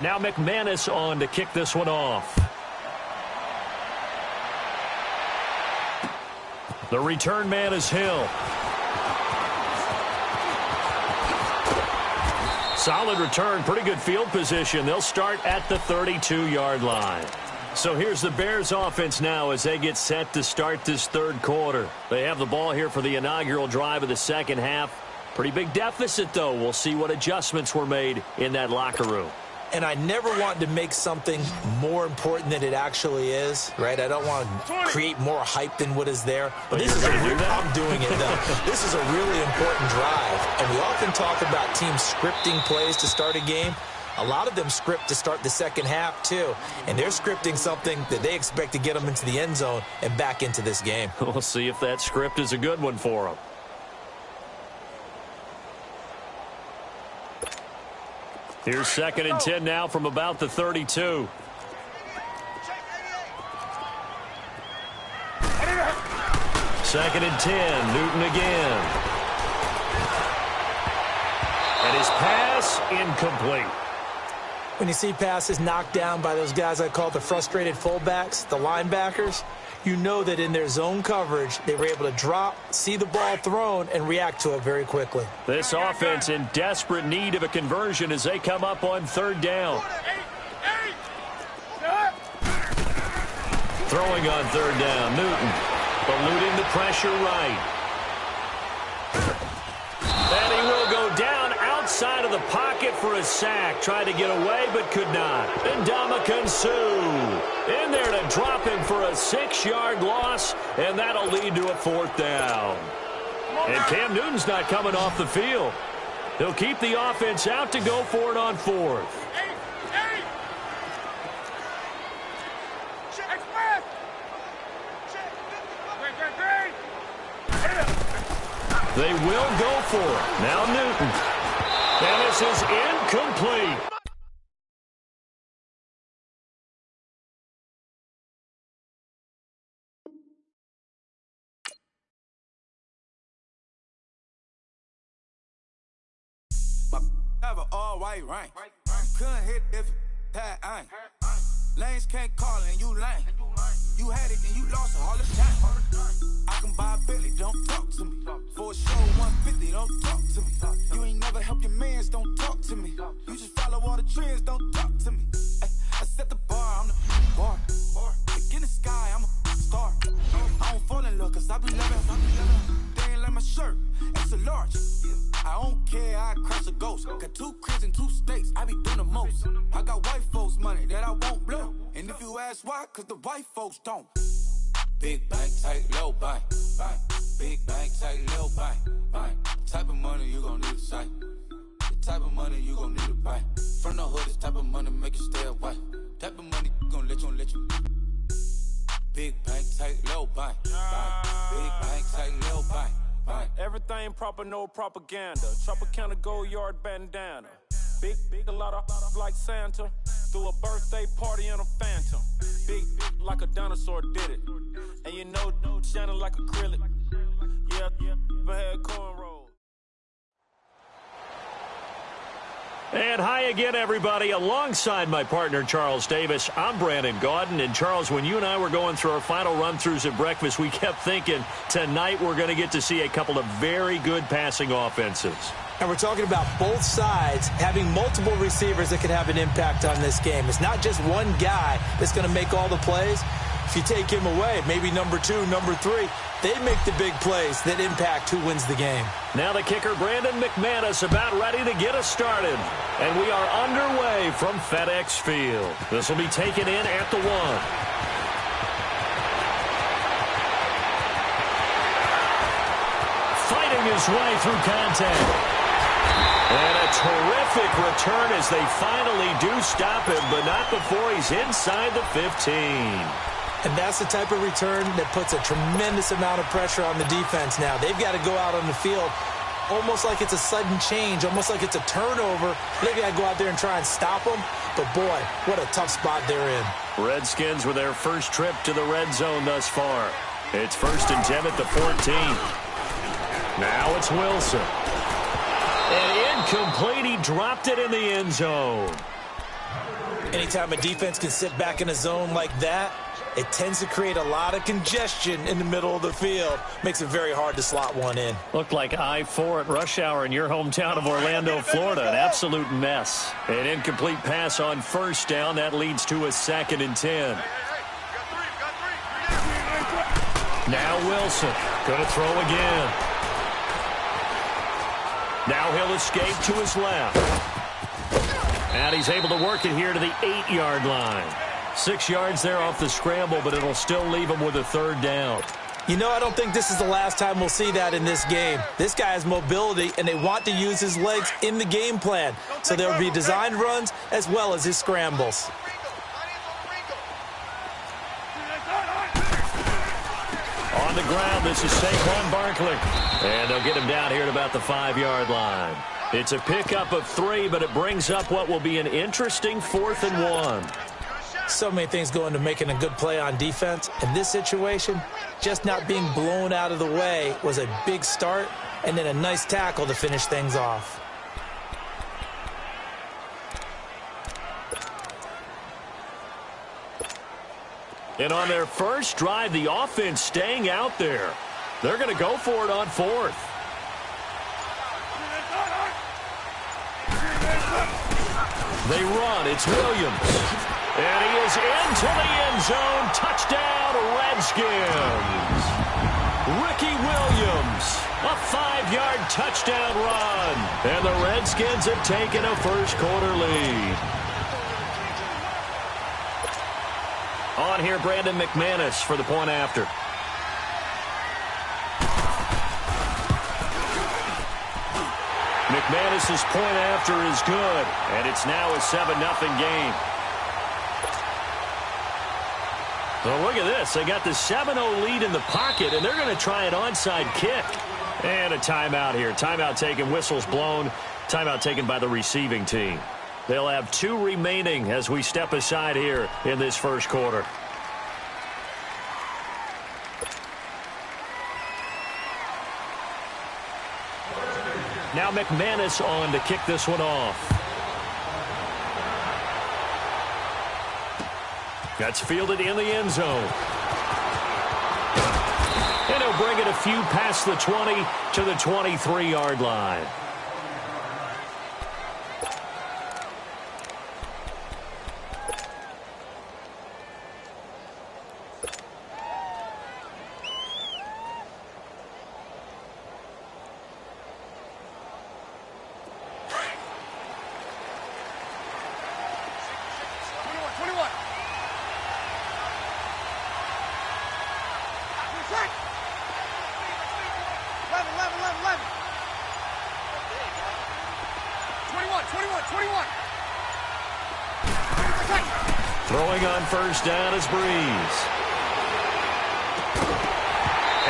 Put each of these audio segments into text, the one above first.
Now McManus on to kick this one off. The return man is Hill. Solid return, pretty good field position. They'll start at the 32-yard line. So here's the Bears offense now as they get set to start this third quarter. They have the ball here for the inaugural drive of the second half. Pretty big deficit, though. We'll see what adjustments were made in that locker room. And I never want to make something more important than it actually is, right? I don't want to create more hype than what is there. But this is I'm doing it, though. This is a really important drive. And we often talk about teams scripting plays to start a game. A lot of them script to start the second half, too. And they're scripting something that they expect to get them into the end zone and back into this game. We'll see if that script is a good one for them. Here's 2nd and 10 now from about the 32. Second and 10, Newton again. And his pass incomplete. When you see passes knocked down by those guys I call the frustrated fullbacks, the linebackers, you know that in their zone coverage, they were able to drop, see the ball thrown, and react to it very quickly. This offense in desperate need of a conversion as they come up on 3rd down. Throwing on 3rd down, Newton eluding the pressure right. And he will go down outside of the pocket for a sack. Tried to get away, but could not. And Ndamukong Suh in there to drop him for a 6-yard loss, and that'll lead to a 4th down. And Cam Newton's not coming off the field. He'll keep the offense out to go for it on 4th. They will go for it. Now Newton. And this is incomplete. Have an all-white rank. Couldn't hit if that ain't. Lanes can't call and you lame. You had it and you lost it all the time. I can buy a Billy, don't talk to me. For a show 150, don't talk to me. You ain't never help your mans, don't talk to me. You just follow all the trends, don't talk to me. I set the bar, I'm the bar. Look in the sky, I'm a star. I don't fall in love cause I be loving. They ain't like my shirt, it's a large. I don't care, I crush a ghost. Got 2 cribs in 2 states, I be doing the most. I got white folks money that I won't blow. And if you ask why, cause the white folks don't. Big bank, tight, low bank. Big bank, tight, low bank. Type of money you gon' need a sight. The type of money you gon' need to buy. From the hood, this type of money make you stay away. Type of money gon' let you. Big bank, tight, low bank. Big bank, tight, low bank. Everything proper, no propaganda. Tropicana gold yard bandana. Big, a lot of like Santa. Threw a birthday party in a phantom. Big like a dinosaur did it. And you know, shining like acrylic. Yeah, but had cornrows. And hi again, everybody. Alongside my partner, Charles Davis, I'm Brandon Gaudin. And, Charles, when you and I were going through our final run-throughs at breakfast, we kept thinking tonight we're going to get to see a couple of very good passing offenses. And we're talking about both sides having multiple receivers that could have an impact on this game. It's not just one guy that's going to make all the plays. If you take him away, maybe number 2, number 3, they make the big plays that impact who wins the game. Now the kicker, Brandon McManus, about ready to get us started. And we are underway from FedEx Field. This will be taken in at the 1. Fighting his way through contact. And a terrific return as they finally do stop him, but not before he's inside the 15. And that's the type of return that puts a tremendous amount of pressure on the defense now. They've got to go out on the field almost like it's a sudden change, almost like it's a turnover. They've got to go out there and try and stop them. But, boy, what a tough spot they're in. Redskins with their first trip to the red zone thus far. It's 1st and 10 at the 14. Now it's Wilson. And incomplete. He dropped it in the end zone. Anytime a defense can sit back in a zone like that, it tends to create a lot of congestion in the middle of the field. Makes it very hard to slot one in. Looked like I-4 at rush hour in your hometown of Orlando, Florida. An absolute mess. An incomplete pass on first down. That leads to a 2nd and 10. Now Wilson going to throw again. Now he'll escape to his left. And he's able to work it here to the 8-yard line. 6 yards there off the scramble, but it'll still leave him with a 3rd down. You know, I don't think this is the last time we'll see that in this game. This guy has mobility, and they want to use his legs in the game plan. So there will be designed runs as well as his scrambles. On the ground, this is Saquon Barkley. And they'll get him down here at about the 5-yard line. It's a pickup of 3, but it brings up what will be an interesting 4th and 1. So many things go into making a good play on defense. In this situation, just not being blown out of the way was a big start, and then a nice tackle to finish things off. And on their first drive, the offense staying out there. They're going to go for it on 4th. They run. It's Williams. And he is into the end zone. Touchdown, Redskins. Ricky Williams, a 5-yard touchdown run. And the Redskins have taken a first-quarter lead. On here, Brandon McManus for the point after. McManus's point after is good, and it's now a 7-0 game. Well, look at this. They got the 7-0 lead in the pocket, and they're going to try an onside kick. And a timeout here. Timeout taken, whistles blown. Timeout taken by the receiving team. They'll have 2 remaining as we step aside here in this first quarter. Now McManus on to kick this one off. That's fielded in the end zone. And he'll bring it a few past the 20 to the 23-yard line. Throwing on first down is Breeze.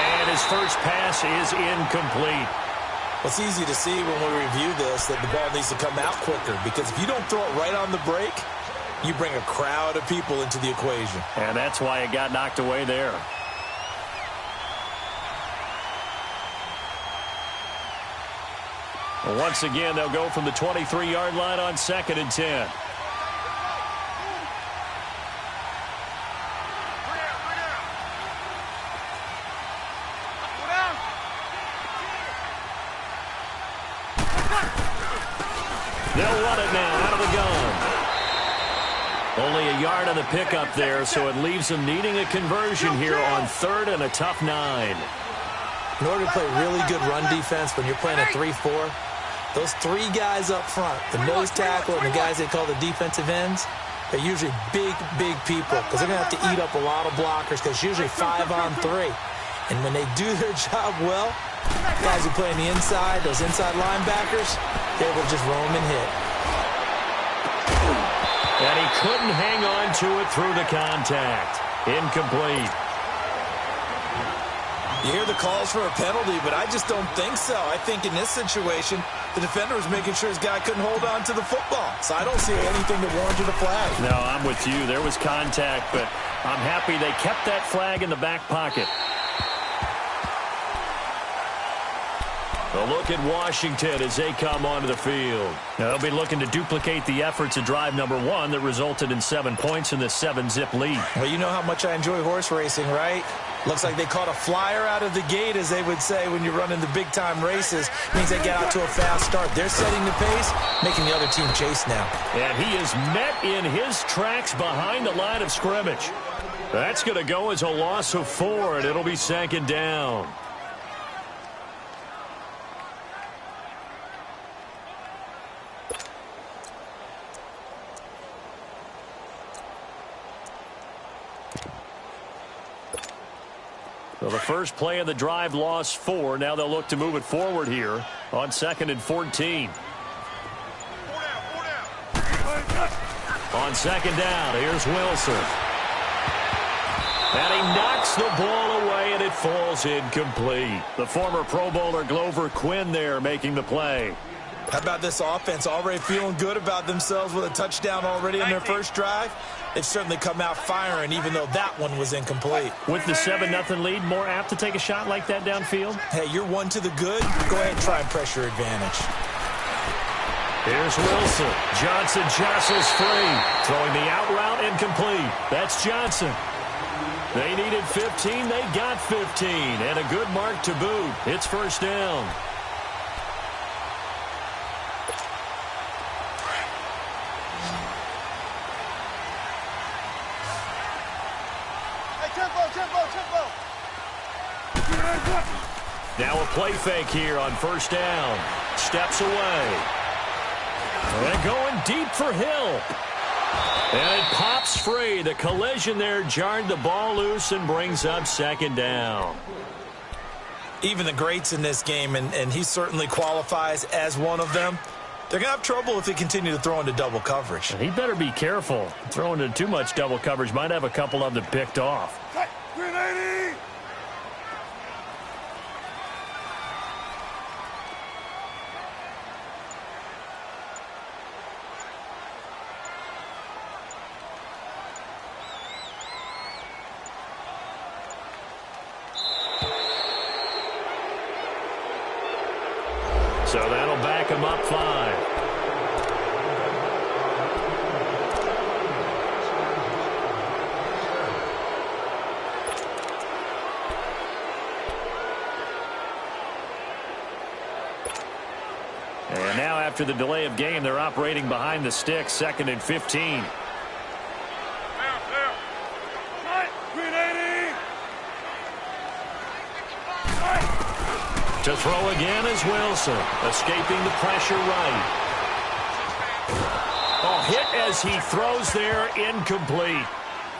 And his first pass is incomplete. Well, it's easy to see when we review this that the ball needs to come out quicker, because if you don't throw it right on the break, you bring a crowd of people into the equation. And that's why it got knocked away there. Well, once again, they'll go from the 23-yard line on 2nd and 10. They'll run it now out of the gun. Only a yard on the pickup there, so it leaves them needing a conversion here on 3rd and a tough 9. In order to play really good run defense when you're playing a 3-4, those 3 guys up front, the nose tackle and the guys they call the defensive ends, they're usually big, big people, because they're going to have to eat up a lot of blockers, because it's usually 5 on 3. And when they do their job well, guys who play on the inside, those inside linebackers, they will just roam and hit. And he couldn't hang on to it through the contact. Incomplete. You hear the calls for a penalty, but I just don't think so. I think in this situation, the defender was making sure his guy couldn't hold on to the football. So I don't see anything that warranted a flag. No, I'm with you. There was contact, but I'm happy they kept that flag in the back pocket. A look at Washington as they come onto the field. They'll be looking to duplicate the efforts of drive number 1 that resulted in 7 points in the 7-zip lead. Well, you know how much I enjoy horse racing, right? Looks like they caught a flyer out of the gate, as they would say when you're running the big-time races. Means they get out to a fast start. They're setting the pace, making the other team chase now. And he is met in his tracks behind the line of scrimmage. That's going to go as a loss of 4, and it'll be 2nd down. So the first play of the drive lost 4. Now they'll look to move it forward here on 2nd and 14. On 2nd down, here's Wilson. And he knocks the ball away, and it falls incomplete. The former Pro Bowler Glover Quinn there making the play. How about this offense? Already feeling good about themselves with a touchdown already in their first drive. They've certainly come out firing, even though that one was incomplete. With the 7-0 lead, more apt to take a shot like that downfield? Hey, you're 1 to the good. Go ahead and try and pressure advantage. Here's Wilson. Johnson jostles free. Throwing the out route incomplete. That's Johnson. They needed 15. They got 15. And a good mark to boot. It's 1st down. Now a play fake here on 1st down. Steps away. And going deep for Hill. And it pops free. The collision there jarred the ball loose and brings up 2nd down. Even the greats in this game, and he certainly qualifies as one of them, they're going to have trouble if they continue to throw into double coverage. And he better be careful. Throwing into too much double coverage might have a couple of them picked off. So that'll back him up 5. And now after the delay of game, they're operating behind the sticks, 2nd and 15. To throw again is Wilson, escaping the pressure right. Oh, hit as he throws there, incomplete.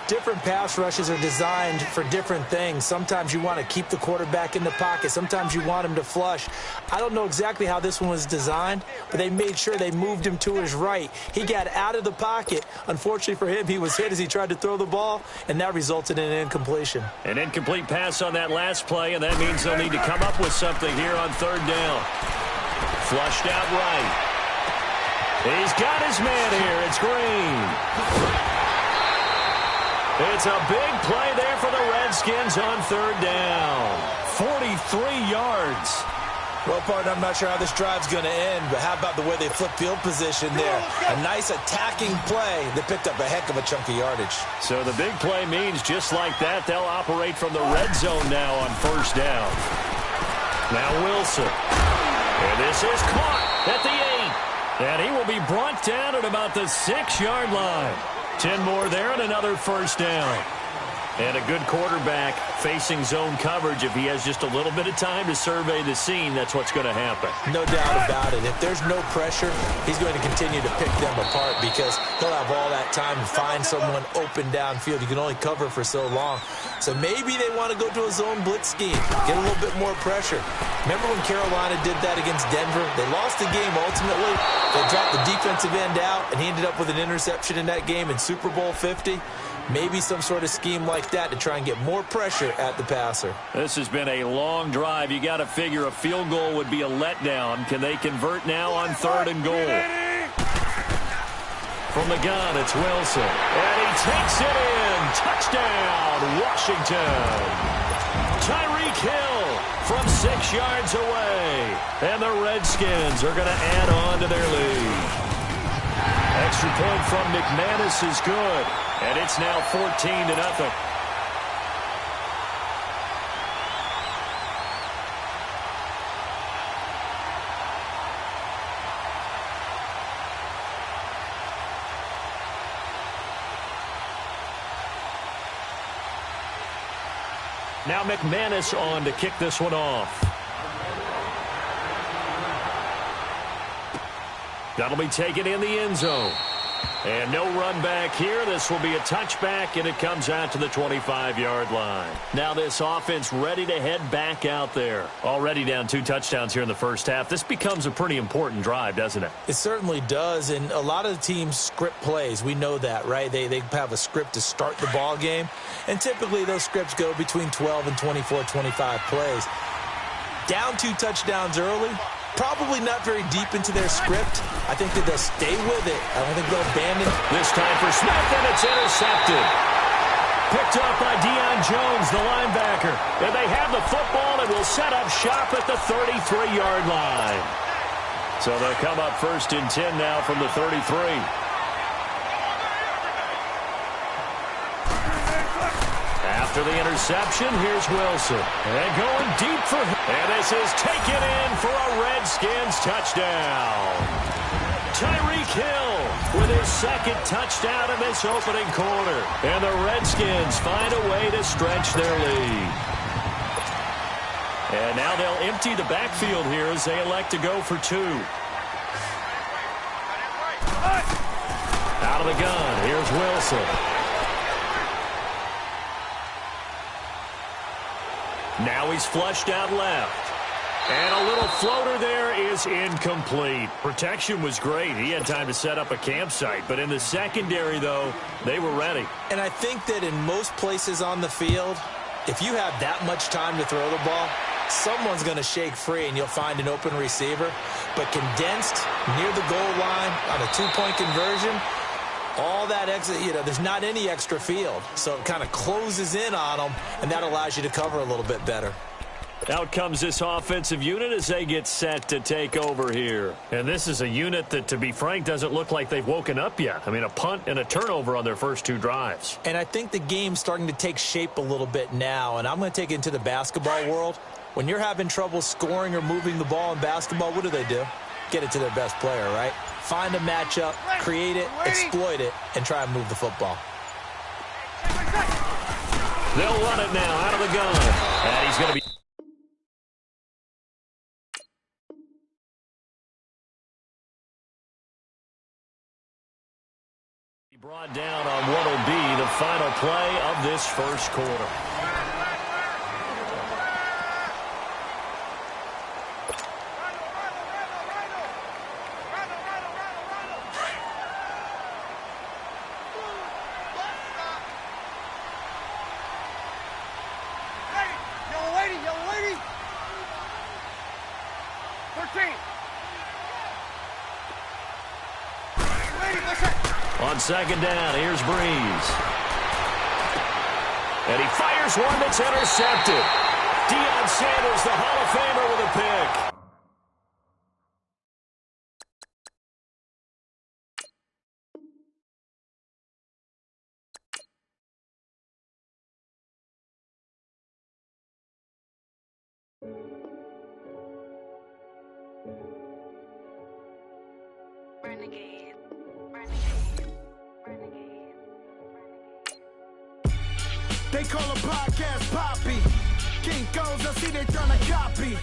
Different pass rushes are designed for different things. Sometimes you want to keep the quarterback in the pocket. Sometimes you want him to flush. I don't know exactly how this one was designed, but they made sure they moved him to his right. He got out of the pocket. Unfortunately for him, he was hit as he tried to throw the ball, and that resulted in an incompletion. An incomplete pass on that last play, and that means they'll need to come up with something here on 3rd down. Flushed out right. He's got his man here. It's Green. It's a big play there for the Redskins on 3rd down. 43 yards. Well, partner, I'm not sure how this drive's going to end, but how about the way they flip field position there? A nice attacking play that picked up a heck of a chunk of yardage. So the big play means just like that, they'll operate from the red zone now on 1st down. Now Wilson. And this is caught at the 8. And he will be brought down at about the 6-yard line. 10 more there and another 1st down. And a good quarterback facing zone coverage. If he has just a little bit of time to survey the scene, that's what's going to happen. No doubt about it. If there's no pressure, he's going to continue to pick them apart because he'll have all that time to find someone open downfield. You can only cover for so long. So maybe they want to go to a zone blitz scheme, get a little bit more pressure. Remember when Carolina did that against Denver? They lost the game ultimately. They dropped the defensive end out, and he ended up with an interception in that game in Super Bowl 50. Maybe some sort of scheme like that to try and get more pressure at the passer. This has been a long drive. You got to figure a field goal would be a letdown. Can they convert now on 3rd and goal? From the gun, it's Wilson. And he takes it in. Touchdown, Washington. Tyreek Hill from 6 yards away. And the Redskins are going to add on to their lead. Extra point from McManus is good. And it's now 14-0. Now McManus on to kick this one off. That'll be taken in the end zone. And no run back here. This will be a touchback, and it comes out to the 25-yard line. Now this offense ready to head back out there. Already down 2 touchdowns here in the first half. This becomes a pretty important drive, doesn't it? It certainly does, and a lot of the teams script plays. We know that, right? They have a script to start the ball game, and typically those scripts go between 12 and 24, 25 plays. Down 2 touchdowns early. Probably not very deep into their script. I think that they'll stay with it. I don't think they'll abandon. This time for Smith, and it's intercepted. Picked up by Deion Jones, the linebacker. And they have the football and will set up shop at the 33-yard line. So they'll come up 1st and 10 now from the 33. After the interception, here's Wilson. And going deep for him. And this is taken in for a Redskins touchdown. Tyreek Hill with his 2nd touchdown in this opening quarter. And the Redskins find a way to stretch their lead. And now they'll empty the backfield here as they elect to go for 2. Out of the gun, here's Wilson. Now he's flushed out left. And a little floater there is incomplete. Protection was great. He had time to set up a campsite. But in the secondary, though, they were ready. And I think that in most places on the field, if you have that much time to throw the ball, someone's going to shake free and you'll find an open receiver. But condensed near the goal line on a 2-point conversion, all that extra, there's not any extra field. So it kind of closes in on them, and that allows you to cover a little bit better. Out comes this offensive unit as they get set to take over here. And this is a unit that, to be frank, doesn't look like they've woken up yet. I mean, a punt and a turnover on their first 2 drives. And I think the game's starting to take shape a little bit now, and I'm going to take it into the basketball world. When you're having trouble scoring or moving the ball in basketball, what do? Get it to their best player, right? Find a matchup, create it, exploit it, and try and move the football. They'll run it now out of the gun. And he's going to be brought down on what will be the final play of this first quarter. On 2nd down, here's Breeze. And he fires one that's intercepted. Deion Sanders, the Hall of Famer, with a pick. They call a podcast Poppy. Kinkos, I see they tryna copy.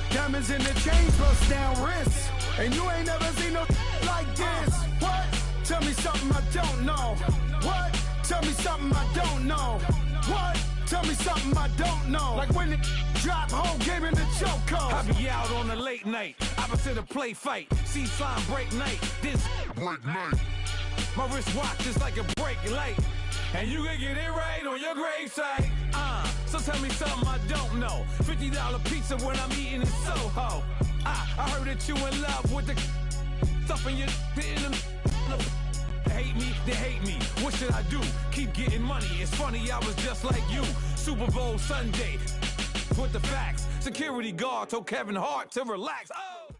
Diamonds in the chains, bust down wrists. And you ain't never seen no like this. What? Tell me something I don't know. What? Tell me something I don't know. What? Tell me something I don't know. Like when it drop, whole game in the chokehold. I be out on a late night, opposite a play fight. See sign break night, this break night. My wristwatch is like a break light. And you can get it right on your gravesite. So tell me something I don't know. $50 pizza when I'm eating in Soho. I heard that you in love with the stuff in your They hate me, they hate me. What should I do? Keep getting money. It's funny, I was just like you. Super Bowl Sunday. with the facts. Security guard told Kevin Hart to relax. Oh!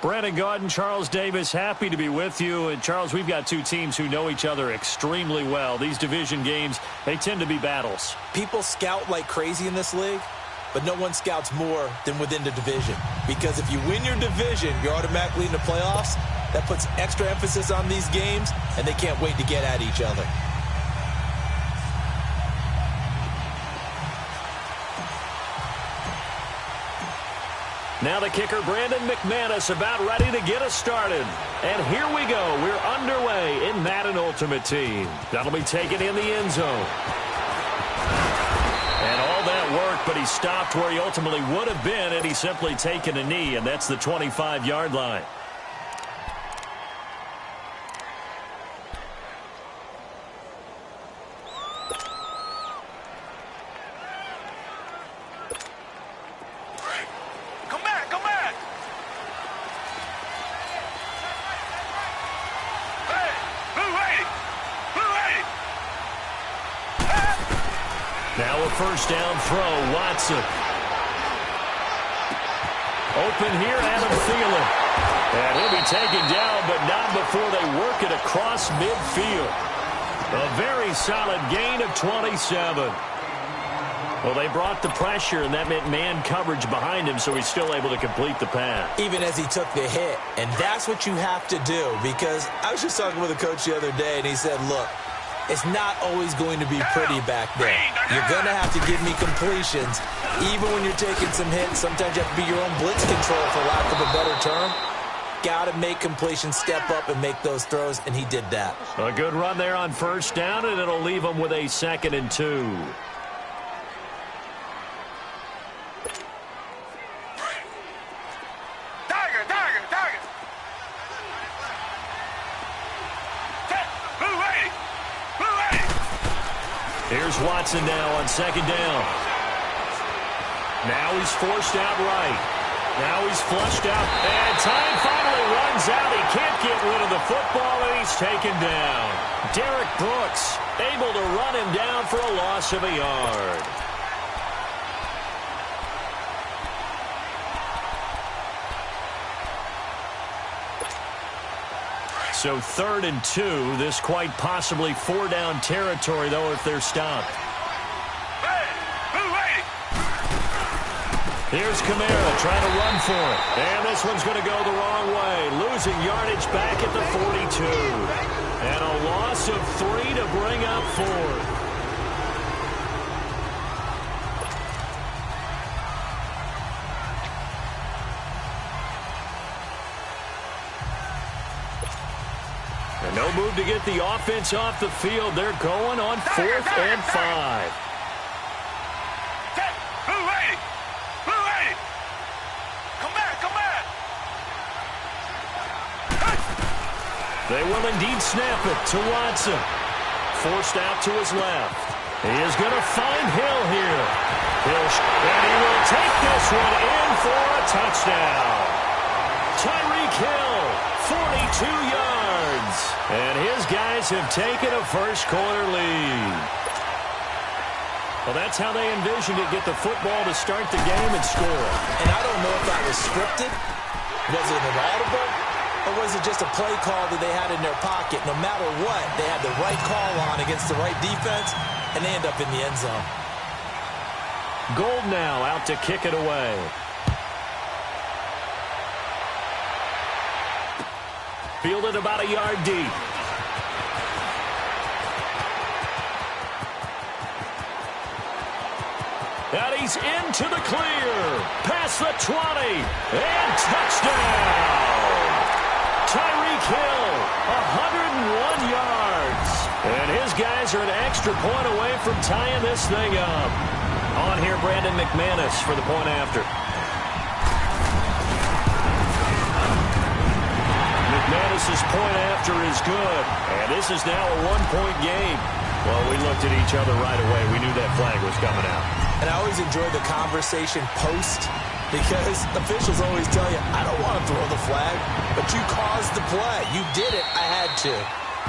Brandon Gaudin, Charles Davis, happy to be with you. And, Charles, we've got two teams who know each other extremely well. These division games, they tend to be battles. People scout like crazy in this league, but no one scouts more than within the division. Because if you win your division, you're automatically in the playoffs. That puts extra emphasis on these games, and they can't wait to get at each other. Now the kicker, Brandon McManus, about ready to get us started. And here we go. We're underway in Madden Ultimate Team. That'll be taken in the end zone. And all that work, but he stopped where he ultimately would have been had he simply taken a knee, and that's the 25-yard line. Now a first down throw, Watson. Open here, Adam Thielen. And he'll be taken down, but not before they work it across midfield. A very solid gain of 27. Well, they brought the pressure, and that meant man coverage behind him, so he's still able to complete the pass. Even as he took the hit, and that's what you have to do, because I was just talking with a coach the other day, and he said, look, it's not always going to be pretty back there. You're going to have to give me completions. Even when you're taking some hits, sometimes you have to be your own blitz control, for lack of a better term. Got to make completions, step up, and make those throws, and he did that. A good run there on first down, and it'll leave him with a 2nd and 2. Here's Watson now on 2nd down. Now he's forced out right. Now he's flushed out. And time finally runs out. He can't get rid of the football, and he's taken down. Derek Brooks able to run him down for a loss of a yard. So 3rd and 2. This quite possibly 4-down territory, though, if they're stopped. Here's Kamara trying to run for it. And this one's going to go the wrong way. Losing yardage back at the 42. And a loss of 3 to bring up 4th. And no move to get the offense off the field. They're going on 4th and 5. They will indeed snap it to Watson. Forced out to his left. He is going to find Hill here. And he will take this one in for a touchdown. Tyreek Hill, 42 yards. And his guys have taken a first-quarter lead. Well, that's how they envisioned it, get the football to start the game and score. And I don't know if that was scripted. Was it an audible? Or was it just a play call that they had in their pocket? No matter what, they had the right call on against the right defense, and they end up in the end zone. Gold now out to kick it away. Fielded about a yard deep. And he's into the clear. Past the 20. And touchdown. Tyreek Hill, 101 yards. And his guys are an extra point away from tying this thing up. On here, Brandon McManus for the point after. McManus's point after is good. And this is now a one-point game. Well, we looked at each other right away. We knew that flag was coming out. And I always enjoy the conversation post, because officials always tell you, I don't want to throw the flag, but you caused the play. You did it. I had to.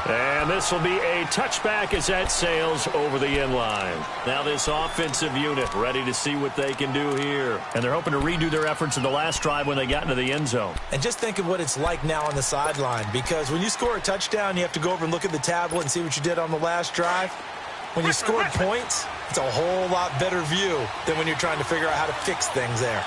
And this will be a touchback as that sails over the end line. Now this offensive unit ready to see what they can do here. And they're hoping to redo their efforts in the last drive when they got into the end zone. And just think of what it's like now on the sideline, because when you score a touchdown, you have to go over and look at the tablet and see what you did on the last drive. When you scored points, it's a whole lot better view than when you're trying to figure out how to fix things there.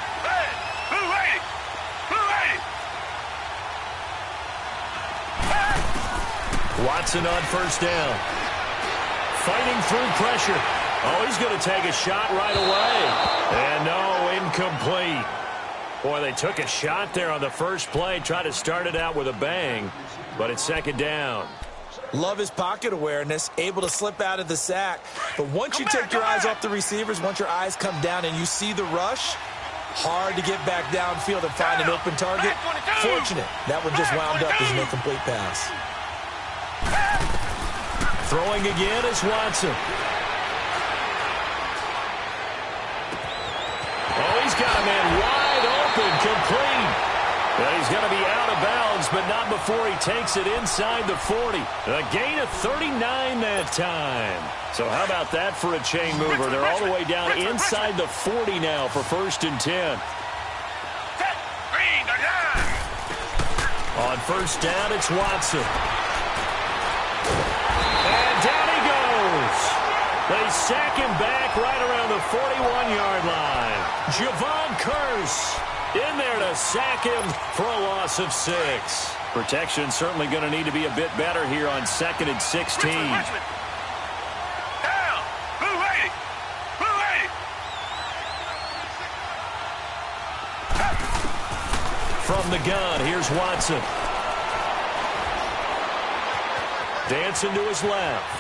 Watson on first down. Fighting through pressure. Oh, he's going to take a shot right away. And no, incomplete. Boy, they took a shot there on the first play. Tried to start it out with a bang, but it's second down. Love his pocket awareness, able to slip out of the sack. But once you take your eyes off the receivers, once your eyes come down and you see the rush, hard to get back downfield and find an open target. Fortunate, that one just wound up as an incomplete pass. Throwing again is Watson. Oh, he's got a man wide open, complete. But he's going to be out of bounds, but not before he takes it inside the 40. A gain of 39 that time. So how about that for a chain mover? They're all the way down inside the 40 now for 1st and 10. On first down, it's Watson. And down he goes. They sack him back right around the 41-yard line. Javon Curse in there to sack him for a loss of 6. Protection certainly going to need to be a bit better here on 2nd and 16. From the gun, here's Watson. Dancing to his left.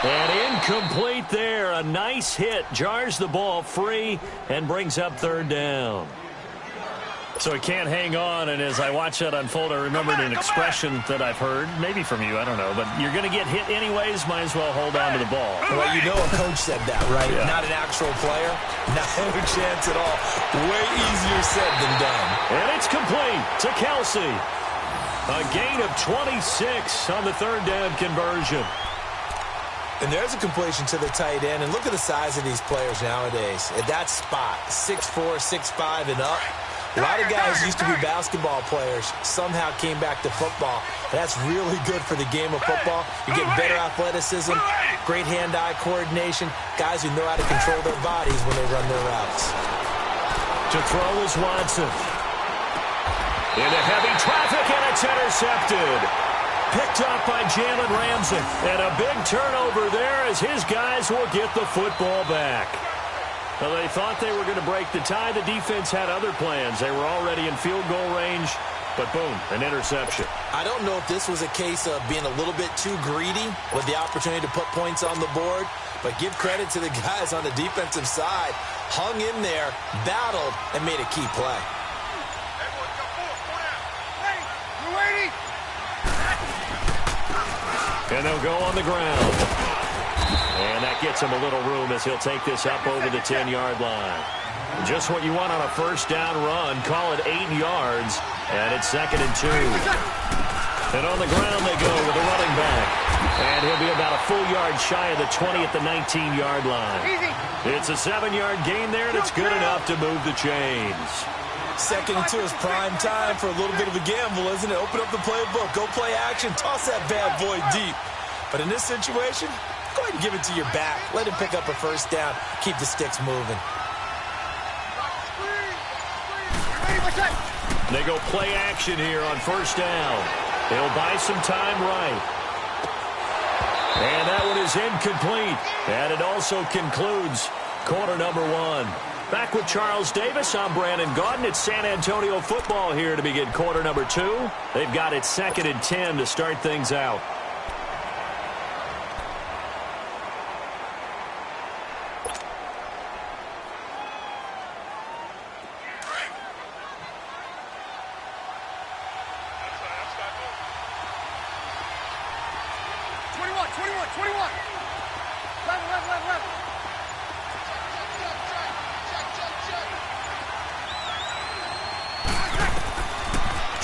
And incomplete there. A nice hit. Jars the ball free and brings up 3rd down. So he can't hang on, and as I watch that unfold, I remembered an expression that I've heard, maybe from you, I don't know, but you're going to get hit anyways, might as well hold on to the ball. Well, you know a coach said that, right? Yeah. Not an actual player. No chance at all. Way easier said than done. And it's complete to Kelsey. A gain of 26 on the 3rd down conversion. And there's a completion to the tight end, and look at the size of these players nowadays. At that spot, 6'4", 6'5", and up. A lot of guys used to be basketball players, somehow came back to football. That's really good for the game of football. You're getting better athleticism, great hand-eye coordination, guys who know how to control their bodies when they run their routes. To throw is Watson. Into heavy traffic, and it's intercepted. Picked up by Jalen Ramsey. And a big turnover there as his guys will get the football back. Well, they thought they were going to break the tie. The defense had other plans. They were already in field goal range, but boom, an interception. I don't know if this was a case of being a little bit too greedy with the opportunity to put points on the board, but give credit to the guys on the defensive side. Hung in there, battled, and made a key play. And they'll go on the ground. And that gets him a little room as he'll take this up over the 10-yard line. Just what you want on a first down run. Call it 8 yards. And it's 2nd and 2. And on the ground they go with a running back. And he'll be about a full yard shy of the 20 at the 19-yard line. It's a 7-yard gain there, and it's good enough to move the chains. 2nd and 2 is prime time for a little bit of a gamble, isn't it? Open up the playbook, go play action, toss that bad boy deep. But in this situation, go ahead and give it to your back. Let him pick up a first down. Keep the sticks moving. They go play action here on first down. They'll buy some time right. And that one is incomplete. And it also concludes quarter number 1. Back with Charles Davis, I'm Brandon Gaudin. It's San Antonio football here to begin quarter number 2. They've got it 2nd and 10 to start things out.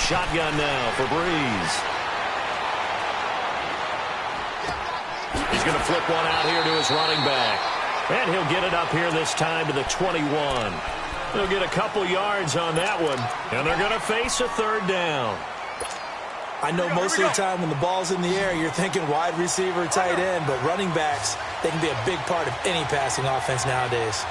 Shotgun now for Breeze. He's going to flip one out here to his running back. And he'll get it up here this time to the 21. He'll get a couple yards on that one. And they're going to face a third down. I know most of the time when the ball's in the air, you're thinking wide receiver, tight end, but running backs, they can be a big part of any passing offense nowadays.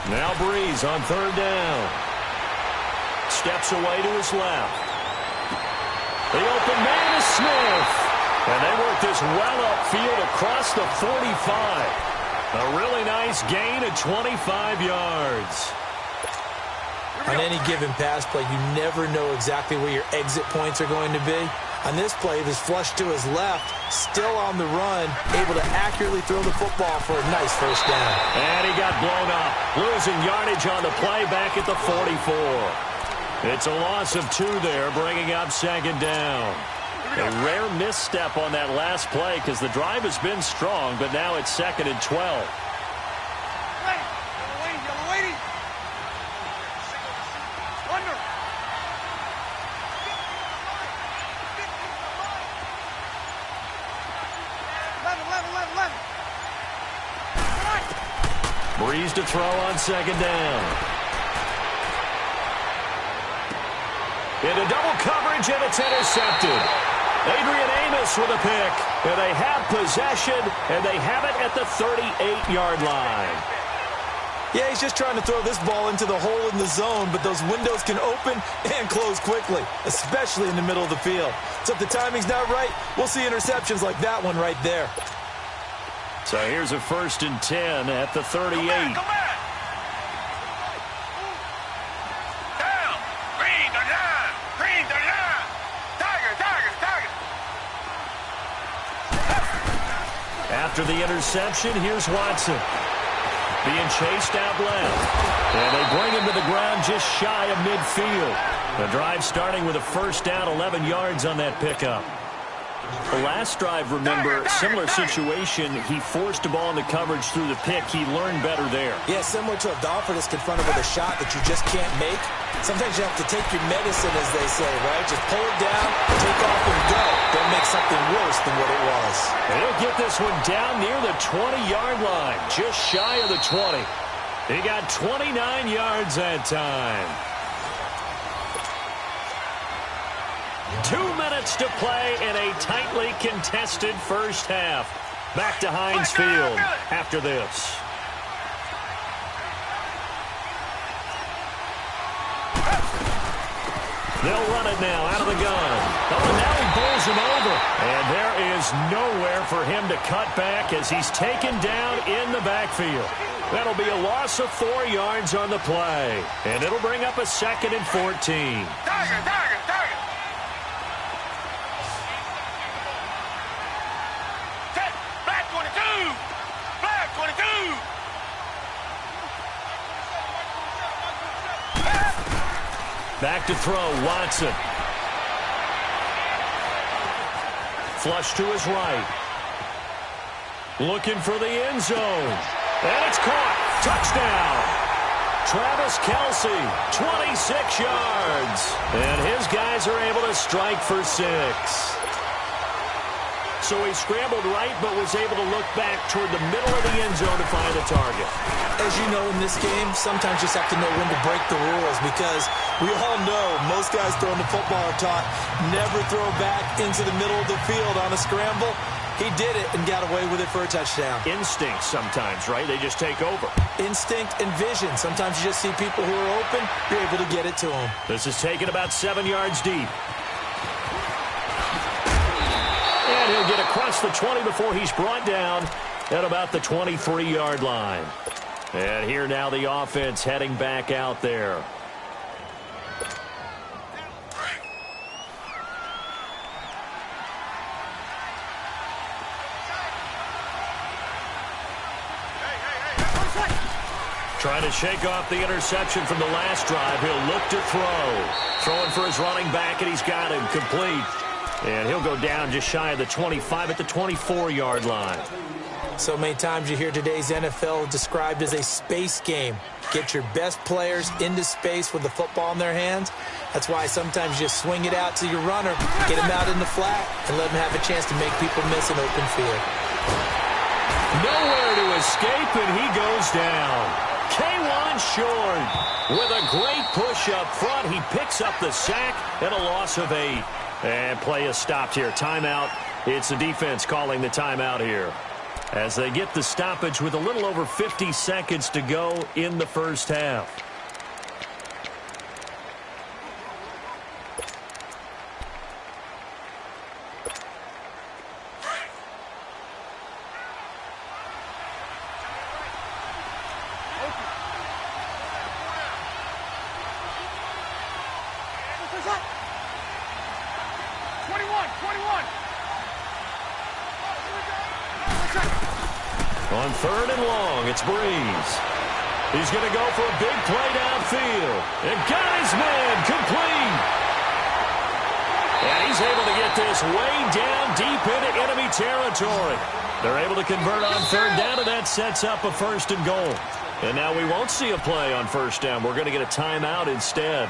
Now Breeze on third down. Steps away to his left. The open man is Smith. And they work this well upfield across the 45. A really nice gain of 25 yards. On any given pass play, you never know exactly where your exit points are going to be. On this play, it was flushed to his left, still on the run, able to accurately throw the football for a nice first down. And he got blown up, losing yardage on the play back at the 44. It's a loss of 2 there, bringing up second down. A rare misstep on that last play because the drive has been strong, but now it's 2nd and 12. Breeze to throw on second down. Into double coverage, and it's intercepted. Adrian Amos with a pick. And they have possession, and they have it at the 38-yard line. Yeah, he's just trying to throw this ball into the hole in the zone, but those windows can open and close quickly, especially in the middle of the field. So if the timing's not right, we'll see interceptions like that one right there. So here's a 1st and 10 at the 38. Come back. Down. Green the line. Green the line. Tiger. After the interception, here's Watson. Being chased out left. And they bring him to the ground just shy of midfield. The drive starting with a first down, 11 yards on that pickup. The last drive, remember, similar situation. He forced a ball into coverage through the pick. He learned better there. Yeah, similar to a golfer that's confronted with a shot that you just can't make. Sometimes you have to take your medicine, as they say, right? Just pull it down, take off, and go. Don't make something worse than what it was. And he'll get this one down near the 20-yard line, just shy of the 20. He got 29 yards that time. 2 minutes to play in a tightly contested first half. Back to Heinz Field after this. They'll run it now out of the gun. Oh, and now he bowls him over. And there is nowhere for him to cut back as he's taken down in the backfield. That'll be a loss of 4 yards on the play. And it'll bring up a 2nd and 14. Tiger. Back to throw, Watson. Flush to his right. Looking for the end zone. And it's caught. Touchdown. Travis Kelce, 26 yards. And his guys are able to strike for 6. So he scrambled right, but was able to look back toward the middle of the end zone to find the target. As you know, in this game, sometimes you just have to know when to break the rules, because we all know most guys throwing the football are taught never throw back into the middle of the field on a scramble. He did it and got away with it for a touchdown. Instinct sometimes, right? They just take over. Instinct and vision. Sometimes you just see people who are open, you're able to get it to them. This is taken about 7 yards deep. And he'll get across the 20 before he's brought down at about the 23-yard line. And here now the offense heading back out there. Trying to shake off the interception from the last drive. He'll look to throw. Throwing for his running back, and he's got him complete. And he'll go down just shy of the 25 at the 24-yard line. So many times you hear today's NFL described as a space game. Get your best players into space with the football in their hands. That's why sometimes you just swing it out to your runner, get him out in the flat, and let him have a chance to make people miss an open field. Nowhere to escape, and he goes down. K1 short. With a great push up front, he picks up the sack and a loss of 8. And play is stopped here. Timeout. It's the defense calling the timeout here, as they get the stoppage with a little over 50 seconds to go in the first half. On 3rd and long, it's Breeze. He's going to go for a big play downfield. And got his man complete. And he's able to get this way down deep into enemy territory. They're able to convert on 3rd down, and that sets up a 1st and goal. And now we won't see a play on 1st down. We're going to get a timeout instead,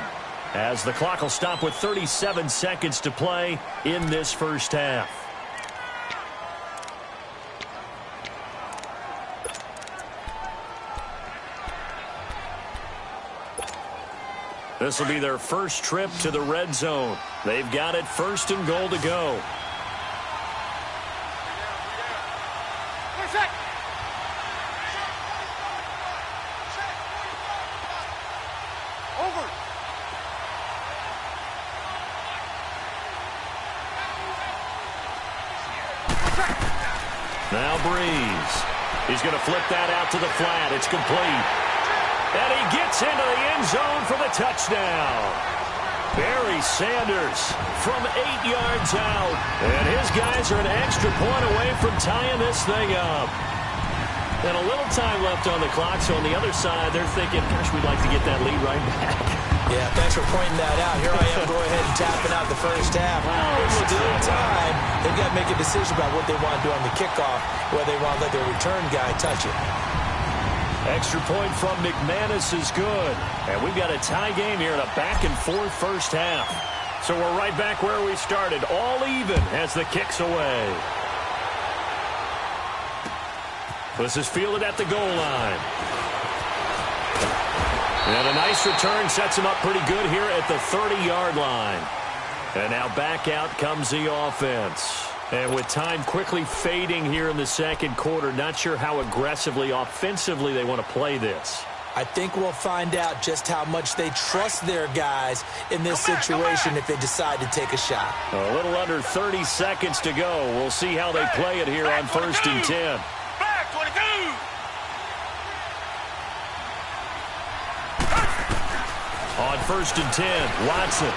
as the clock will stop with 37 seconds to play in this first half. This will be their first trip to the red zone. They've got it 1st and goal to go. Over. Now Breeze. He's going to flip that out to the flat. It's complete. And he gets into the end zone for the touchdown. Barry Sanders from 8 yards out. And his guys are an extra point away from tying this thing up. And a little time left on the clock, so on the other side, they're thinking, gosh, we'd like to get that lead right back. Yeah, thanks for pointing that out. Here I am, go ahead and tapping out the first half. There's still time. They've got to make a decision about what they want to do on the kickoff, whether they want to let their return guy touch it. Extra point from McManus is good. And we've got a tie game here in a back-and-forth first half. So we're right back where we started, all even as the kick's away. This is fielded at the goal line. And a nice return sets him up pretty good here at the 30-yard line. And now back out comes the offense. And with time quickly fading here in the second quarter, not sure how aggressively, offensively they want to play this. I think we'll find out just how much they trust their guys in this situation if they decide to take a shot. A little under 30 seconds to go. We'll see how they play it here on 1st and 10. Back 22. On 1st and 10, Watson.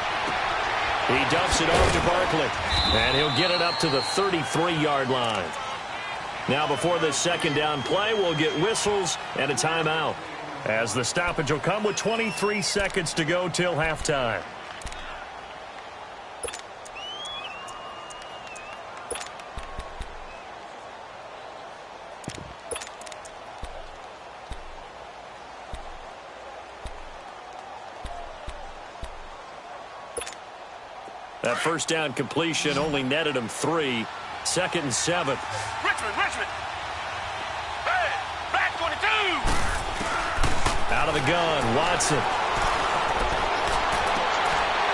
He dumps it off to Barkley, and he'll get it up to the 33-yard line. Now before this second down play, we'll get whistles and a timeout, as the stoppage will come with 23 seconds to go till halftime. That first down completion only netted him 3. 2nd and 7. Richmond. Hey, back 22. Out of the gun, Watson.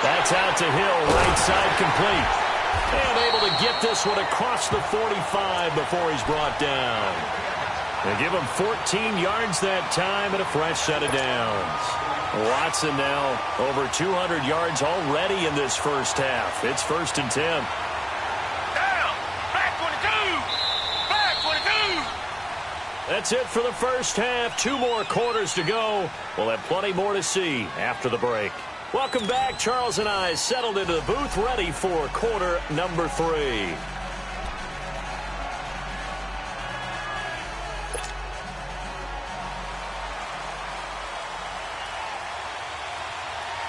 That's out to Hill, right side complete. And able to get this one across the 45 before he's brought down. They give him 14 yards that time and a fresh set of downs. Watson now over 200 yards already in this first half. It's 1st and 10. Down. Back 22. Back 22. That's it for the first half. 2 more quarters to go. We'll have plenty more to see after the break. Welcome back. Charles and I settled into the booth ready for quarter number 3.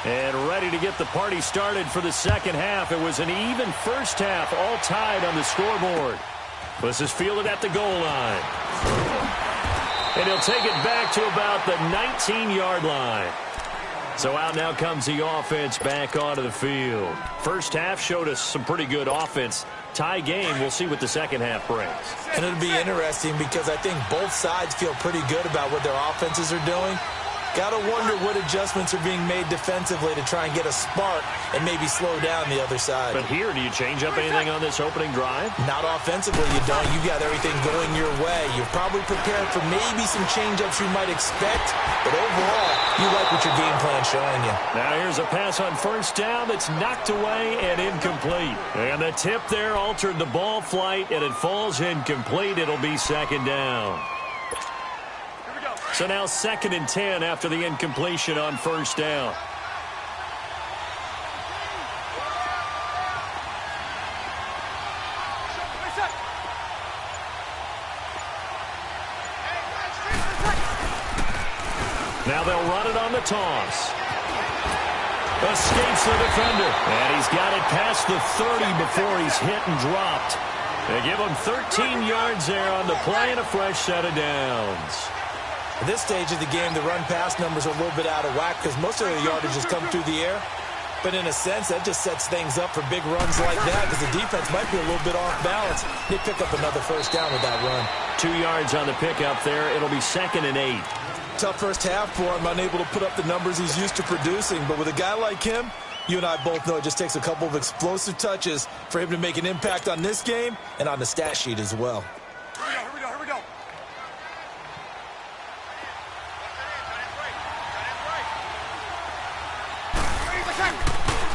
And ready to get the party started for the second half. It was an even first half, all tied on the scoreboard. This is fielded at the goal line. And he'll take it back to about the 19-yard line. So out now comes the offense back onto the field. First half showed us some pretty good offense. Tie game. We'll see what the second half brings. And it'll be interesting because I think both sides feel pretty good about what their offenses are doing. Got to wonder what adjustments are being made defensively to try and get a spark and maybe slow down the other side. But here, do you change up anything on this opening drive? Not offensively, you don't. You got everything going your way. You're probably prepared for maybe some change-ups you might expect, but overall, you like what your game plan's showing you. Now here's a pass on first down that's knocked away and incomplete. And the tip there altered the ball flight, and it falls incomplete. It'll be second down. So now 2nd and 10 after the incompletion on first down. Now they'll run it on the toss. Escapes the defender. And he's got it past the 30 before he's hit and dropped. They give him 13 yards there on the play and a fresh set of downs. At this stage of the game, the run-pass numbers are a little bit out of whack because most of the yardage has come through the air. But in a sense, that just sets things up for big runs like that because the defense might be a little bit off balance. They pick up another first down with that run. 2 yards on the pickup there. It'll be 2nd and 8. Tough first half for him, unable to put up the numbers he's used to producing. But with a guy like him, you and I both know it just takes a couple of explosive touches for him to make an impact on this game and on the stat sheet as well. Here we go.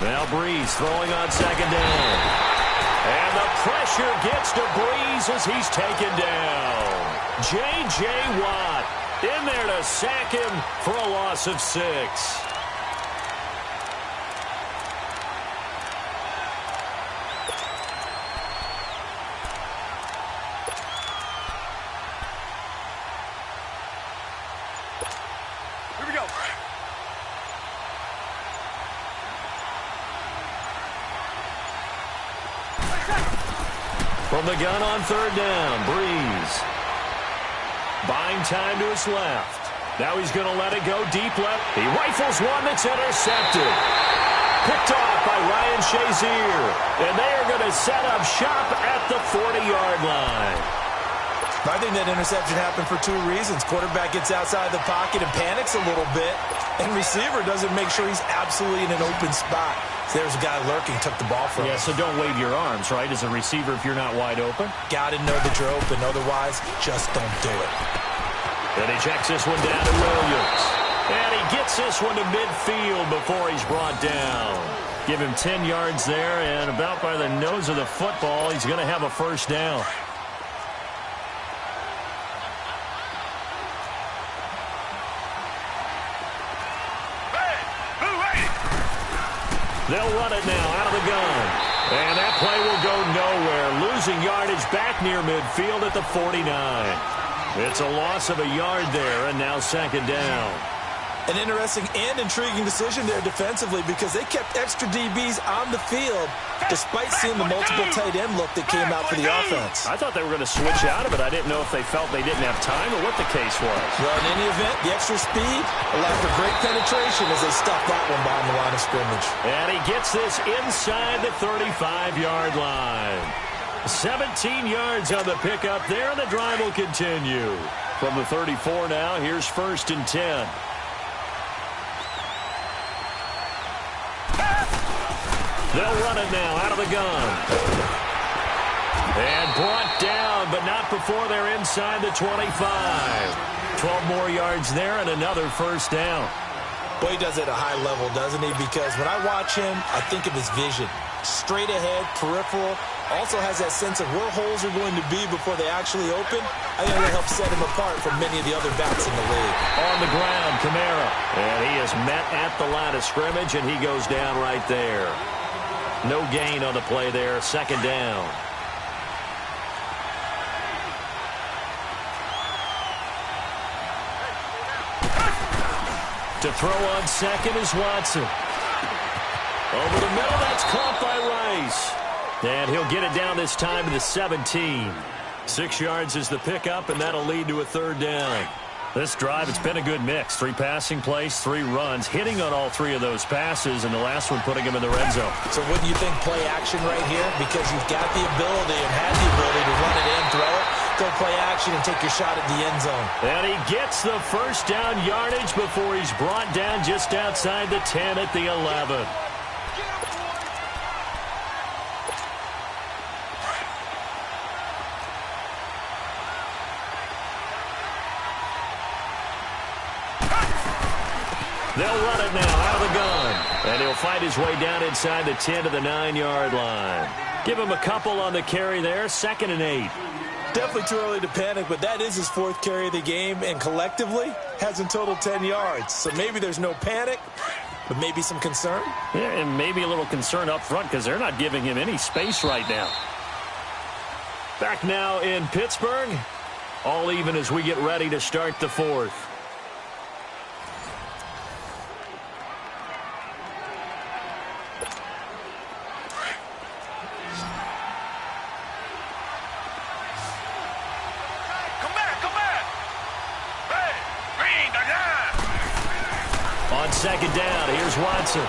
Now Breeze throwing on 2nd down. And the pressure gets to Breeze as he's taken down. J.J. Watt in there to sack him for a loss of 6. Here we go. From the gun on 3rd down, Breeze. Buying time to his left. Now he's going to let it go deep left. He rifles one that's intercepted. Picked off by Ryan Shazier. And they are going to set up shop at the 40-yard line. I think that interception happened for 2 reasons. Quarterback gets outside the pocket and panics a little bit. And receiver doesn't make sure he's absolutely in an open spot. So there's a guy lurking, took the ball from him. Yeah, so don't wave your arms, right, as a receiver if you're not wide open. Got to know that you're open. Otherwise, just don't do it. Then he checks this one down to Williams. And he gets this one to midfield before he's brought down. Give him 10 yards there, and about by the nose of the football, he's going to have a first down. They'll run it now out of the gun. And that play will go nowhere. Losing yardage back near midfield at the 49. It's a loss of a yard there, and now 2nd down. An interesting and intriguing decision there defensively because they kept extra DBs on the field despite seeing the multiple tight end look that came out for the offense. I thought they were going to switch out of it. I didn't know if they felt they didn't have time or what the case was. Well, in any event, the extra speed allowed for great penetration as they stuffed that one behind the line of scrimmage. And he gets this inside the 35-yard line. 17 yards on the pickup there, and the drive will continue. From the 34 now, here's 1st and 10. They'll run it now out of the gun. And brought down, but not before they're inside the 25. 12 more yards there and another first down. Boy, he does it at a high level, doesn't he? Because when I watch him, I think of his vision. Straight ahead, peripheral. Also has that sense of where holes are going to be before they actually open. I think that helps set him apart from many of the other backs in the league. On the ground, Kamara. And he is met at the line of scrimmage, and he goes down right there. No gain on the play there. 2nd down. To throw on 2nd is Watson. Over the middle, that's caught by Rice. And he'll get it down this time to the 17. 6 yards is the pickup, and that'll lead to a third down. This drive, it's been a good mix. 3 passing plays, 3 runs, hitting on all 3 of those passes, and the last one putting him in the red zone. So wouldn't you think play action right here? Because you've got the ability and had the ability to run it in, throw it, go play action, and take your shot at the end zone. And he gets the first down yardage before he's brought down just outside the 10 at the 11. They'll run it now out of the gun. And he'll fight his way down inside the 10 to the 9-yard line. Give him a couple on the carry there. 2nd and 8. Definitely too early to panic, but that is his 4th carry of the game, and collectively has in total 10 yards. So maybe there's no panic, but maybe some concern. Yeah, and maybe a little concern up front because they're not giving him any space right now. Back now in Pittsburgh. All even as we get ready to start the 4th. On 2nd down, here's Watson.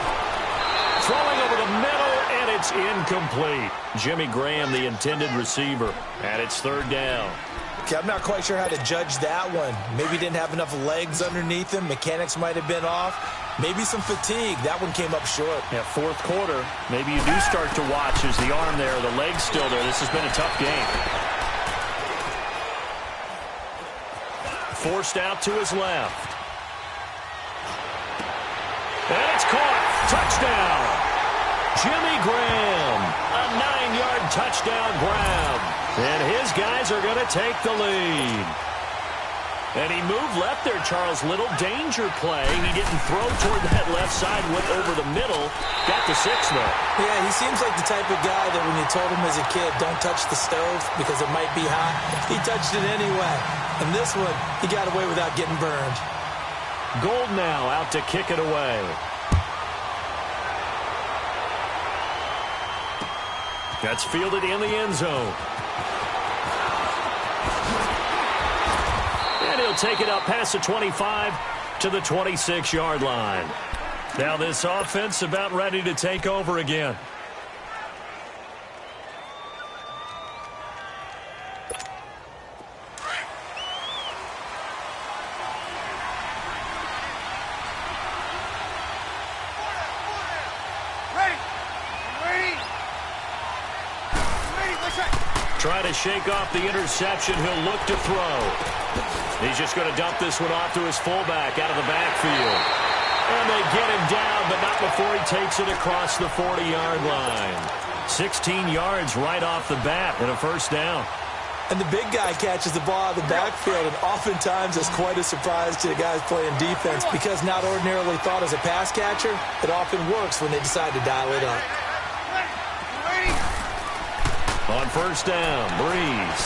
Throwing over the middle, and it's incomplete. Jimmy Graham, the intended receiver, and it's 3rd down. Okay, I'm not quite sure how to judge that one. Maybe he didn't have enough legs underneath him. Mechanics might have been off. Maybe some fatigue. That one came up short. Yeah, 4th quarter. Maybe you do start to watch. Is the arm there, the leg's still there? This has been a tough game. Forced out to his left. And it's caught. Touchdown. Jimmy Graham. A 9-yard touchdown grab. And his guys are going to take the lead. And he moved left there, Charles. Little danger play. He didn't throw toward that left side. Went over the middle. Got the 6, though. Yeah, he seems like the type of guy that when you told him as a kid, don't touch the stove because it might be hot, he touched it anyway. And this one, he got away without getting burned. Gold now out to kick it away. That's fielded in the end zone. And he'll take it up past the 25 to the 26-yard line. Now this offense about ready to take over again. Try to shake off the interception. He'll look to throw. He's just going to dump this one off to his fullback out of the backfield. And they get him down, but not before he takes it across the 40-yard line. 16 yards right off the bat and a 1st down. And the big guy catches the ball out of the backfield, and oftentimes it's quite a surprise to the guys playing defense because not ordinarily thought as a pass catcher, it often works when they decide to dial it up. On 1st down, Breeze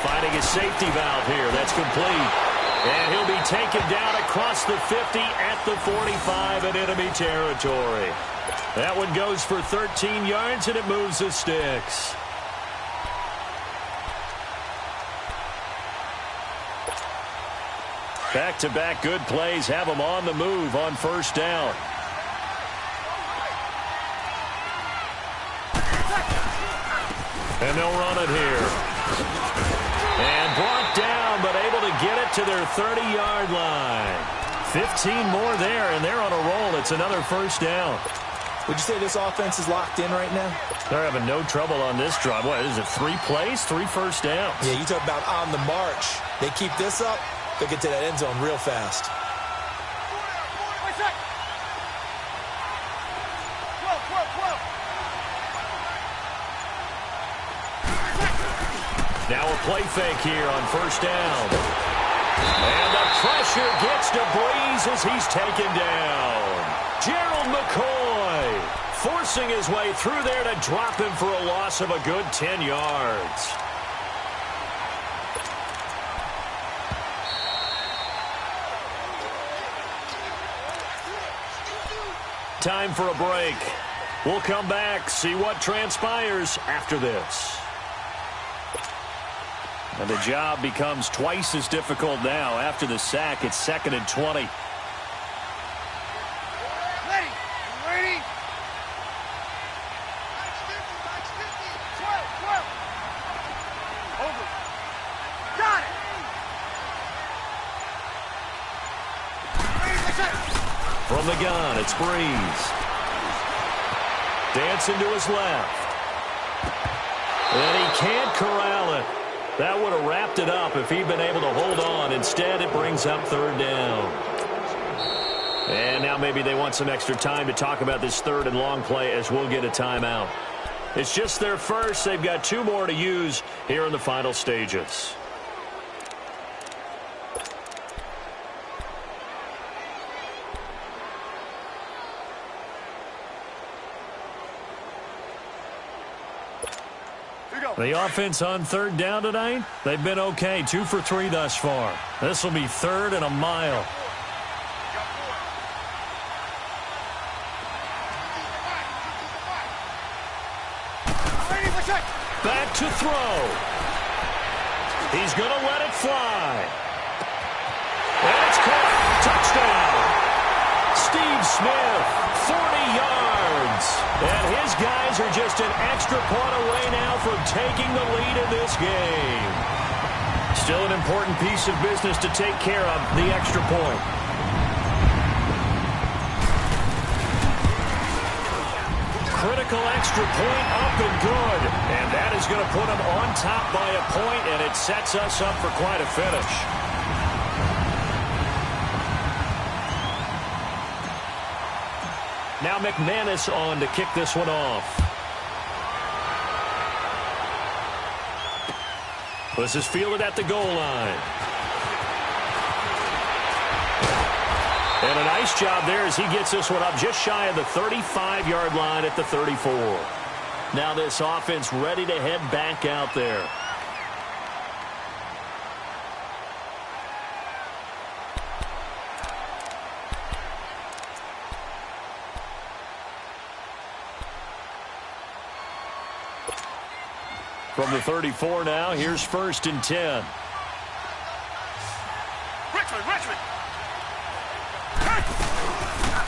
finding his safety valve here. That's complete. And he'll be taken down across the 50 at the 45 in enemy territory. That one goes for 13 yards, and it moves the sticks. Back-to-back good plays have them on the move on 1st down. And they'll run it here. And brought down, but able to get it to their 30-yard line. 15 more there, and they're on a roll. It's another 1st down. Would you say this offense is locked in right now? They're having no trouble on this drive. What is it, 3 plays, 3 first downs? Yeah, you talk about on the march. They keep this up, they'll get to that end zone real fast. Now a play fake here on 1st down. And the pressure gets to Breeze as he's taken down. Gerald McCoy forcing his way through there to drop him for a loss of a good 10 yards. Time for a break. We'll come back, see what transpires after this. And the job becomes twice as difficult now. After the sack, it's 2nd and 20. Ready? Over. Got it. From the gun, it's Breeze. Dancing to his left. And he can't corral it. That would have wrapped it up if he'd been able to hold on. Instead, it brings up 3rd down. And now maybe they want some extra time to talk about this 3rd and long play as we'll get a timeout. It's just their first. They've got 2 more to use here in the final stages. The offense on 3rd down tonight, they've been okay. 2 for 3 thus far. This will be 3rd and a mile. Back to throw. He's going to let it fly. And it's caught. Touchdown. Steve Smith, 40 yards. And his guys are just an extra point away now from taking the lead in this game. Still an important piece of business to take care of, the extra point. Critical extra point up and good. And that is going to put them on top by a point, and it sets us up for quite a finish. Now McManus on to kick this one off. This is fielded at the goal line. And a nice job there as he gets this one up just shy of the 35-yard line at the 34. Now this offense ready to head back out there. From the 34 now, here's 1st and 10. Richmond.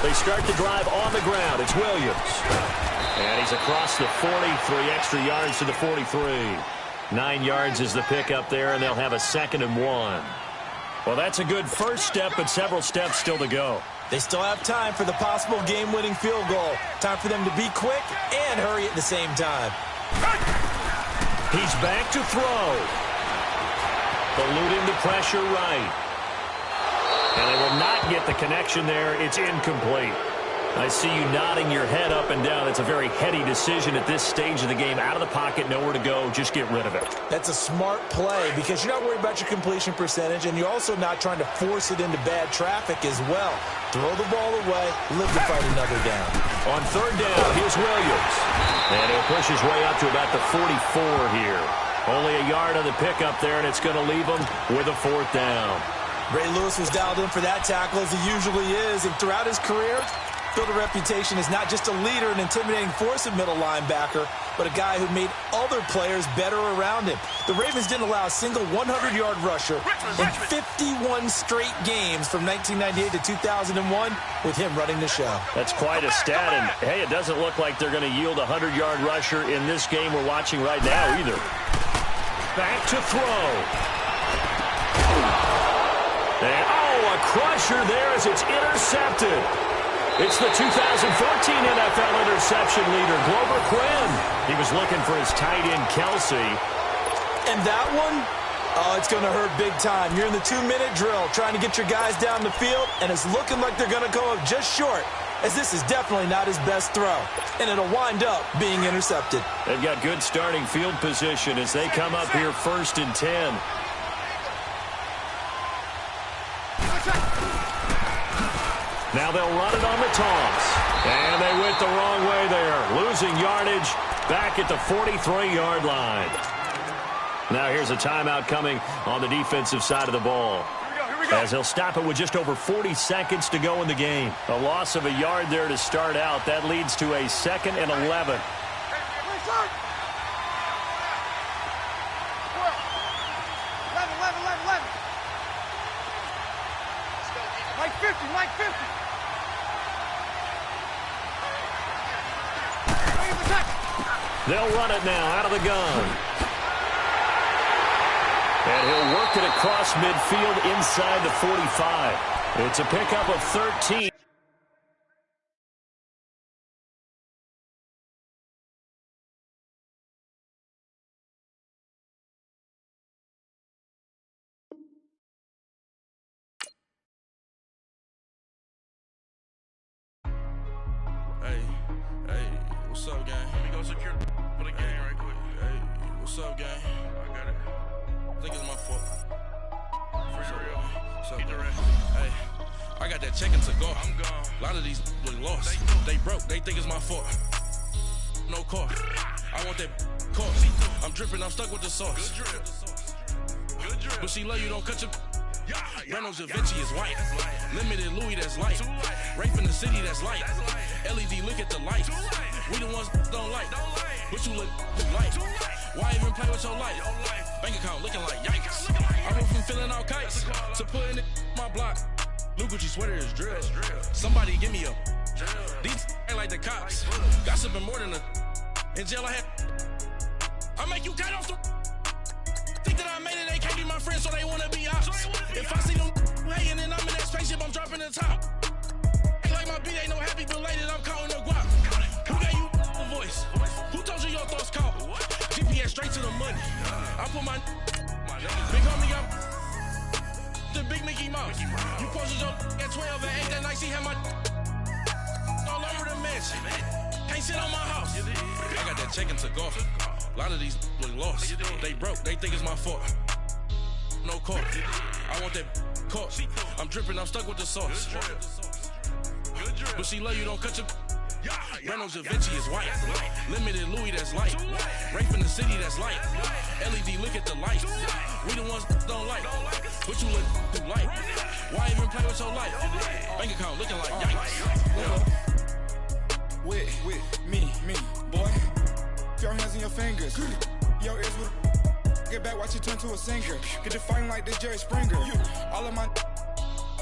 They start the drive on the ground. It's Williams. And he's across the 40, 3 extra yards to the 43. 9 yards is the pickup there, and they'll have a 2nd and 1. Well, that's a good first step, but several steps still to go. They still have time for the possible game-winning field goal. Time for them to be quick and hurry at the same time. He's back to throw. Eluding the pressure right. And they will not get the connection there. It's incomplete. I see you nodding your head up and down. It's a very heady decision at this stage of the game. Out of the pocket, nowhere to go. Just get rid of it. That's a smart play because you're not worried about your completion percentage, and you're also not trying to force it into bad traffic as well. Throw the ball away, live to fight another down. On 3rd down, here's Williams. And he'll push his way up to about the 44 here. Only a yard on the pickup there, and it's going to leave him with a 4th down. Ray Lewis was dialed in for that tackle, as he usually is, and throughout his career, built a reputation as not just a leader and intimidating force at middle linebacker, but a guy who made other players better around him. The Ravens didn't allow a single 100-yard rusher in 51 straight games from 1998 to 2001 with him running the show. That's quite a stat, and hey, it doesn't look like they're going to yield a 100-yard rusher in this game we're watching right now either. Back to throw. And, a crusher there as it's intercepted. It's the 2014 NFL interception leader, Glover Quinn. He was looking for his tight end, Kelsey. And that one, it's going to hurt big time. You're in the 2-minute drill trying to get your guys down the field, and it's looking like they're going to go up just short, as this is definitely not his best throw. And it'll wind up being intercepted. They've got good starting field position as they come up here 1st and 10. Now they'll run it on the toss. And they went the wrong way there. Losing yardage back at the 43-yard line. Now here's a timeout coming on the defensive side of the ball. As they'll stop it with just over 40 seconds to go in the game. A loss of a yard there to start out. That leads to a 2nd and 11. Mike 50. They'll run it now out of the gun. And he'll work it across midfield inside the 45. It's a pickup of 13. Hey, what's up, gang? Let me go secure for the game right quick. Hey, what's up, gang? I got it. I think it's my fault. For real. What's up, gang? Hey, I got that check-in to go. I'm gone. A lot of these look lost. They broke. They think it's my fault. No car. I want that car. I'm dripping. I'm stuck with the sauce. Good drip. But she love you. Don't cut your... Reynolds Da Vinci is white. Limited Louis, that's light. Rape in the city, that's light. LED, look at the light. We the ones don't like. But you look light. Why even play with your life? Bank account looking like yikes. I went from filling out kites to putting it in my block. Blue Gucci sweater is drill. Somebody give me a. These ain't like the cops. Gossiping more than a. In jail I had. I make you cut off the. Think that I made it, they can't be my friends, so they wanna be ops. If I see them hanging and I'm in that spaceship, I'm dropping the top. Ain't like my beat ain't no happy belated, I'm counting the guap. Who gave you the voice? Who told you your thoughts count? GPS straight to the money. I put my big homie up the big Mickey Mouse. You posted your at 12 and 8 that night, she had my all over the mansion. Can't sit on my house. I got that check-in to go. A lot of these look lost. They broke. They think it's my fault. No car. I want that car. I'm dripping. I'm stuck with the sauce. But she love you. Don't cut your... Reynolds Da Vinci is white. Limited Louis, that's light. Rape in the city, that's light. LED, look at the light. We the ones don't like. But you look too light. Why even play with your life? Bank account looking like yikes. With me, boy. Your hands and your fingers. Your ears with get back, watch you turn to a singer. Get the fighting like this Jerry Springer. All of my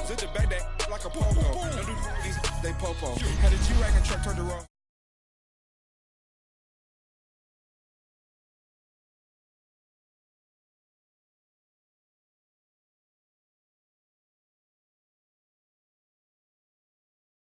zip the back that like a popo. Don't do these, they popo. Had a G-Wagon truck turned around.